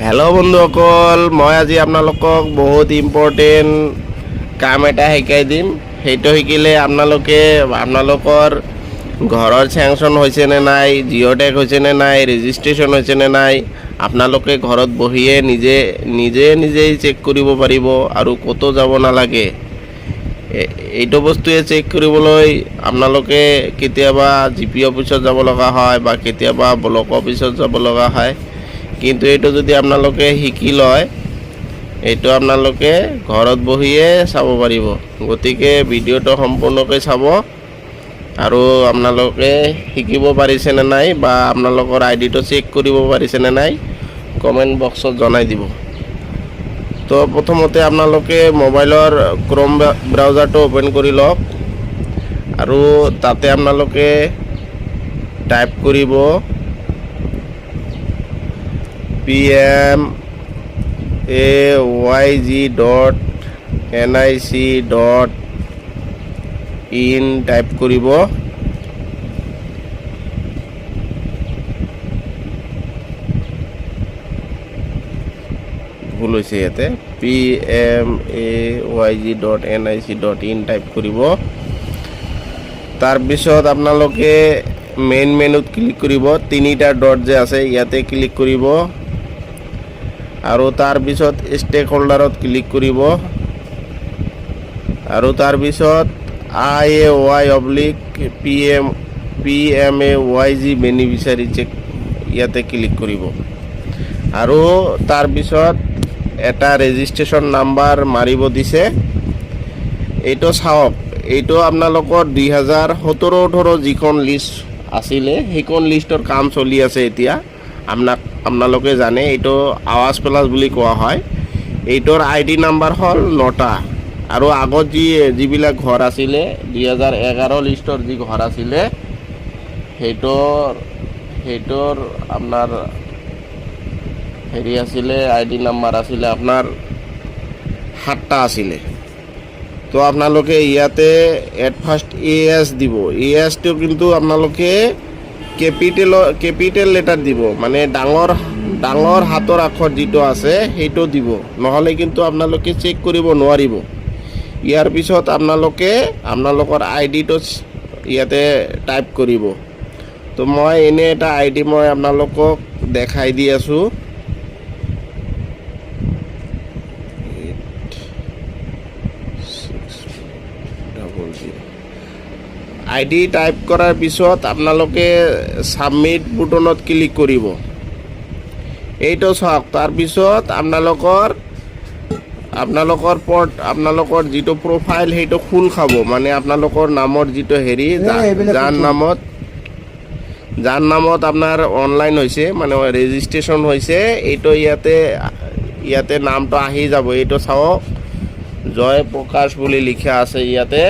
Hello' বন্ধুসকল, মই আজি আপোনালোকক বহুত ইম্পৰ্টেণ্ট কাম এটা শিকাই দিম। সেইটো শিকিলে আপোনালোকৰ ঘৰৰ চেংচন হৈছে নে নাই, জিঅ' টেগ হৈছে নে নাই, ৰেজিষ্ট্ৰেশ্যন হৈছে নে নাই, আপোনালোকে ঘৰত বহিয়ে নিজেই চেক কৰিব পাৰিব আৰু ক'তো যাব নালাগে। এইটো বস্তুৱে চেক কৰিবলৈ আপোনালোকে কেতিয়াবা জিপি অফিচত যাব লগা হয় বা কেতিয়াবা ব্লক অফিচত যাব লগা হয়। কিন্তু এইটো যদি আপোনালোকে শিকি লয়, এইটো আপোনালোকে ঘৰত বহিয়ে চাব পাৰিব। গতিকে ভিডিঅ'টো সম্পূৰ্ণকৈ চাব আৰু আপোনালোকে শিকিব পাৰিছেনে নাই বা আপোনালোকৰ আইডিটো চেক কৰিব পাৰিছেনে নাই কমেণ্ট বক্সত জনাই দিব। তো প্ৰথমতে আপোনালোকে মোবাইলৰ ক্ৰম ব্ৰাউজাৰটো ওপেন কৰি লওক আৰু তাতে আপোনালোকে টাইপ কৰিব pmayg.nic.in টাইপ কৰিব। ভুল হৈছে ইয়াতে, pmayg.nic.in টাইপ কৰিব। তাৰপিছত আপোনালোকে মেইন মেনুত ক্লিক কৰিব, তিনিটা ডট যে আছে ইয়াতে ক্লিক কৰিব আৰু তাৰপিছত ষ্টেক হোল্ডাৰত ক্লিক কৰিব আৰু তাৰপিছত IAY/PMAYG বেনিফিচিয়াৰী চেক ইয়াতে ক্লিক কৰিব আৰু তাৰপিছত এটা ৰেজিষ্ট্ৰেশ্যন নাম্বাৰ মাৰিব দিছে। এইটো চাওক, এইটো আপোনালোকৰ 2017-18 যিখন লিষ্ট আছিলে সেইখন লিষ্টৰ কাম চলি আছে এতিয়া। আপোনালোকে জানে এইটো আৱাজ প্লাছ বুলি কোৱা হয়। এইটোৰ ID নাম্বাৰ হ'ল 9টা আৰু আগত যিবিলাক ঘৰ আছিলে 2011 লিষ্টৰ যি ঘৰ আছিলে সেইটোৰ আপোনাৰ হেৰি আছিলে, ID নাম্বাৰ আছিলে আপোনাৰ 7টা আছিলে। তো আপোনালোকে ইয়াতে এট ফাৰ্ষ্ট AS দিব। ASটো কিন্তু আপোনালোকে কেপিটেল লেটাৰ দিব, মানে ডাঙৰ হাতৰ আখৰ যিটো আছে সেইটো দিব, নহ'লে কিন্তু আপোনালোকে চেক কৰিব নোৱাৰিব। ইয়াৰ পিছত আপোনালোকৰ আইডিটো ইয়াতে টাইপ কৰিব। তো মই এনে এটা ID মই আপোনালোকক দেখাই দি আছোঁ। ID টাইপ কৰাৰ পিছত আপোনালোকে ছাবমিট বুটনত ক্লিক কৰিব। এইটো চাওক, তাৰপিছত আপোনালোকৰ যিটো প্ৰফাইল সেইটো খোল খাব, মানে আপোনালোকৰ নামৰ যিটো হেৰি যাৰ নামত আপোনাৰ অনলাইন হৈছে, মানে ৰেজিষ্ট্ৰেশ্যন হৈছে, এইটো ইয়াতে নামটো আহি যাব। এইটো চাওক, জয় প্ৰকাশ বুলি লিখা আছে ইয়াতে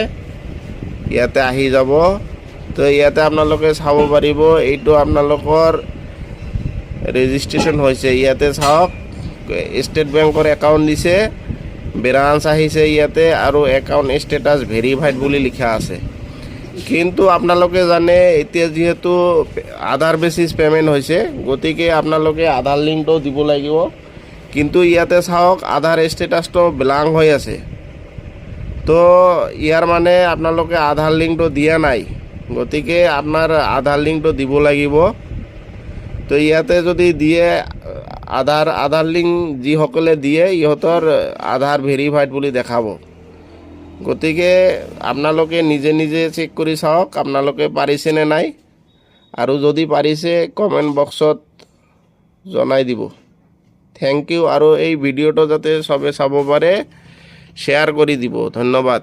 আহি যাব। তো ইয়াতে আপোনালোকে চাব পাৰিব এইটো আপোনালোকৰ ৰেজিষ্ট্ৰেশ্যন হৈছে। ইয়াতে চাওক, ষ্টেট বেংকৰ একাউণ্ট দিছে, ব্ৰাঞ্চ আহিছে ইয়াতে আৰু একাউণ্ট ষ্টেটাছ ভেৰিফাইড বুলি লিখা আছে। কিন্তু আপোনালোকে জানে এতিয়া যিহেতু আধাৰ বেচিছ পে'মেণ্ট হৈছে, গতিকে আপোনালোকে আধাৰ লিংকটো দিব লাগিব। কিন্তু ইয়াতে চাওক, আধাৰ ষ্টেটাছটো ব্লাংক হৈ আছে। তো ইয়াৰ মানে আপোনালোকে আধাৰ লিংকটো দিয়া নাই, গতিকে আপোনাৰ আধাৰ লিংকটো দিব লাগিব। তো ইয়াতে যদি দিয়ে আধাৰ লিংক যিসকলে দিয়ে ইহঁতৰ আধাৰ ভেৰিফাইড বুলি দেখাব। গতিকে আপোনালোকে নিজে চেক কৰি চাওক আপোনালোকে পাৰিছেনে নাই, আৰু যদি পাৰিছে কমেণ্ট বক্সত জনাই দিব। Thank you. আৰু এই ভিডিঅ'টো যাতে চবে চাব পাৰে শ্বেয়াৰ কৰি দিব। ধন্যবাদ।